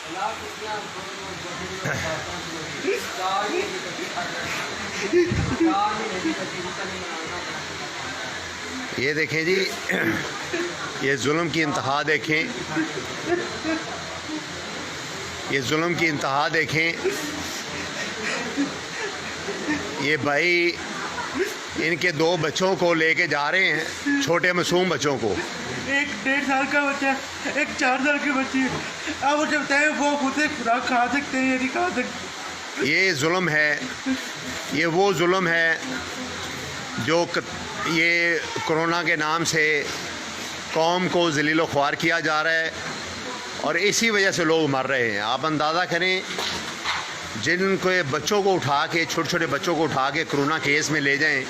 ये देखें जी, ये जुल्म की इंतहा देखें, ये जुल्म की इंतहा देखें। ये भाई इनके 2 बच्चों को लेके जा रहे हैं, छोटे मासूम बच्चों को। एक 1.5 साल का बच्चा, एक 4 साल की बच्ची है। अब वो जब तय वो खुद से खुराक खा सकते हैं या नहीं खा सकते। ये जुल्म है, ये वो जुल्म है जो ये कोरोना के नाम से कौम को ज़लील ख्वार किया जा रहा है और इसी वजह से लोग मर रहे हैं। आप अंदाज़ा करें, जिनके बच्चों को उठा के, छोटे छोटे बच्चों को उठा के कोरोना केस में ले जाएं,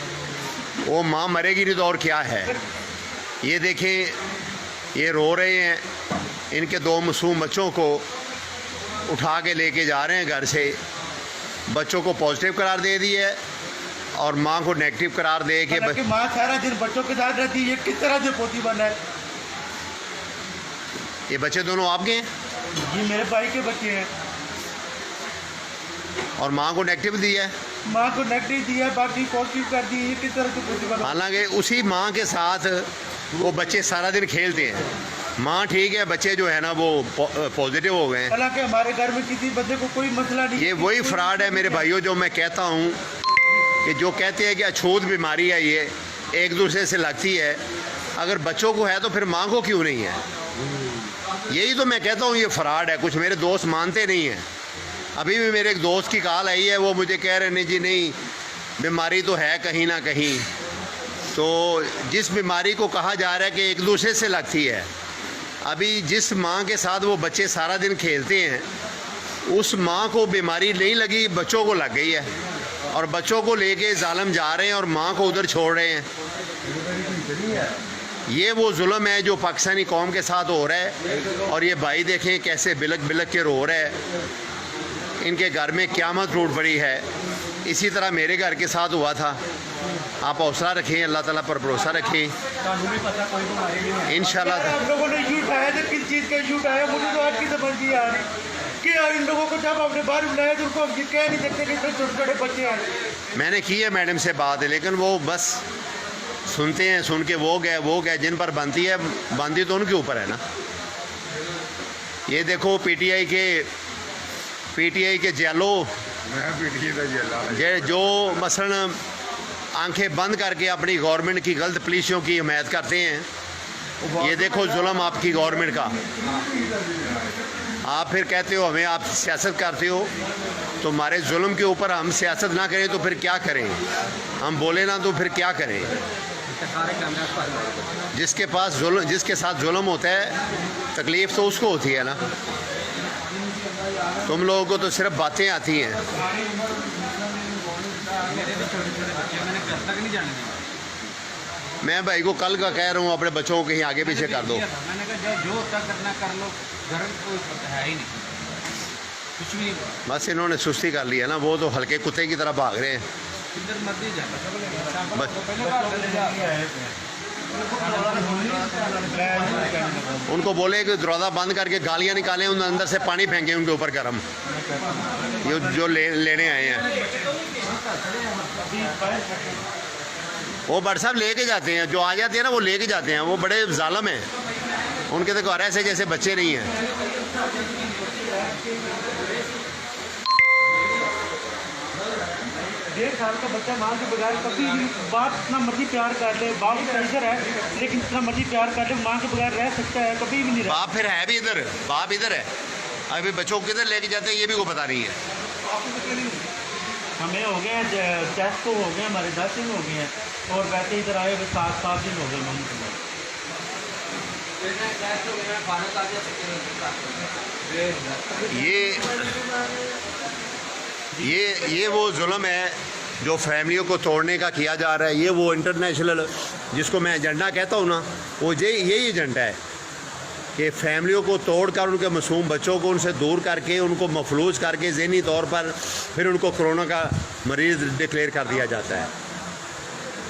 वो माँ मरेगी नहीं तो और क्या है। ये देखें, ये रो रहे हैं, इनके 2 मासूम बच्चों को उठा के लेके जा रहे हैं घर से। बच्चों को पॉजिटिव करार दे दिया है और माँ को नेगेटिव करार दे के माँ सारा दिन बच्चों के साथ रहती है। ये किस तरह से पोती बना है? ये बच्चे दोनों आपके हैं? ये मेरे भाई के बच्चे हैं। और माँ को नेगेटिव दिया है? माँ को नेगेटिव दिया, बाकी पॉजिटिव कर दी। ये किस तरह से पोती बना? हालांकि उसी माँ के साथ वो बच्चे सारा दिन खेलते हैं। माँ ठीक है, बच्चे जो है ना वो पॉजिटिव हो गए हैं। हालांकि हमारे घर में किसी बच्चे को कोई मसला नहीं। ये वही फ्रॉड है मेरे भाइयों, जो मैं कहता हूँ कि जो कहते हैं कि अछूत बीमारी है, ये एक दूसरे से लगती है। अगर बच्चों को है तो फिर माँ को क्यों नहीं है? यही तो मैं कहता हूँ, ये फ्रॉड है। कुछ मेरे दोस्त मानते नहीं हैं। अभी भी मेरे एक दोस्त की कॉल आई है, वो मुझे कह रहे नहीं जी नहीं, बीमारी तो है कहीं ना कहीं। तो जिस बीमारी को कहा जा रहा है कि एक दूसरे से लगती है, अभी जिस माँ के साथ वो बच्चे सारा दिन खेलते हैं, उस माँ को बीमारी नहीं लगी, बच्चों को लग गई है। और बच्चों को लेके जालिम जा रहे हैं और माँ को उधर छोड़ रहे हैं। ये वो जुल्म है जो पाकिस्तानी कौम के साथ हो रहा है। और ये भाई देखें कैसे बिलक बिलक के रो रहे हैं। इनके घर में क़यामत टूट पड़ी है। इसी तरह मेरे घर के साथ हुआ था। आप हौसला रखें, अल्लाह ताला पर भरोसा रखें, इंशाल्लाह। आप लोगों ने इशू उठाया था, किस चीज़ का इशू उठाया मुझे तो आज की समझ नहीं आ रही कि इन लोगों को जब आपने बाहर बुलाया तो उनको हम ये कह नहीं सकते कि छोटे छोटे बच्चे हैं। मैंने की है मैडम से बात, लेकिन वो बस सुनते हैं, सुन के वो गए। जिन पर बनती है, बनती तो उनके ऊपर है ना। ये देखो पीटीआई के जेलो जो मसलन आंखें बंद करके अपनी गवर्नमेंट की गलत पॉलिसियों की हिमायत करते हैं। ये देखो जुल्म आपकी गवर्नमेंट का। आप फिर कहते हो हमें, आप सियासत करते हो तो हमारे जुल्म के ऊपर हम सियासत ना करें तो फिर क्या करें? हम बोले ना तो फिर क्या करें? जिसके साथ जुल्म होता है, तकलीफ़ तो उसको होती है ना। तुम लोगों को तो सिर्फ बातें आती हैं। मैं भाई को कल का कह रहा हूँ, अपने बच्चों को कहीं आगे पीछे कर दो। मैंने कहा जो करना कर लो, घर कोई है ही नहीं, कुछ भी नहीं। बस इन्होंने सुस्ती कर लिया ना, वो तो हल्के कुत्ते की तरह भाग रहे हैं। उनको बोले कि दरवाज़ा बंद करके गालियाँ निकालें, उन अंदर से पानी फेंकें उनके ऊपर गर्म, ये जो लेने आए हैं। वो बट साहब लेके जाते हैं, जो आ जाते हैं ना वो लेके जाते हैं। वो बड़े जालिम हैं, उनके तो घर ऐसे जैसे बच्चे नहीं हैं। 1.5 साल का बच्चा माँ के बगैर कभी भी, बाप इतना मर्जी प्यार कर ले, बाप कैंसर है लेकिन इतना मर्जी प्यार कर ले, माँ के बगैर रह सकता है? कभी भी नहीं। बाप फिर है भी इधर, बाप इधर है। अभी बच्चों को किधर लेके जाते हैं ये भी को पता नहीं है। हमें हो गए टेस्ट तो हो गए, हमारे 10 दिन हो गए हैं और वैसे इधर आए हुए 7 दिन हो गए। ये वो जुल्म है जो फैमिलियों को तोड़ने का किया जा रहा है। ये वो इंटरनेशनल जिसको मैं एजेंडा कहता हूँ ना, वो यही एजेंडा है कि फैमिलियों को तोड़कर उनके मासूम बच्चों को उनसे दूर करके, उनको मफलूज करके ज़हनी तौर पर फिर उनको कोरोना का मरीज़ डिक्लेयर कर दिया जाता है।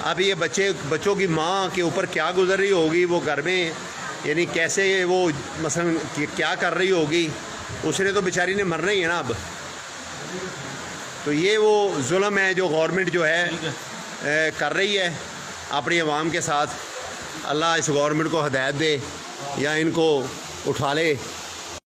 अब ये बच्चों की माँ के ऊपर क्या गुजर रही होगी वो घर में, यानी कैसे वो मसलन क्या कर रही होगी, उसने तो बेचारी ने मरना ही है ना अब। तो ये वो जुल्म है जो गवर्नमेंट जो है कर रही है अपनी आवाम के साथ। अल्लाह इस गवर्नमेंट को हदायत दे या इनको उठा ले।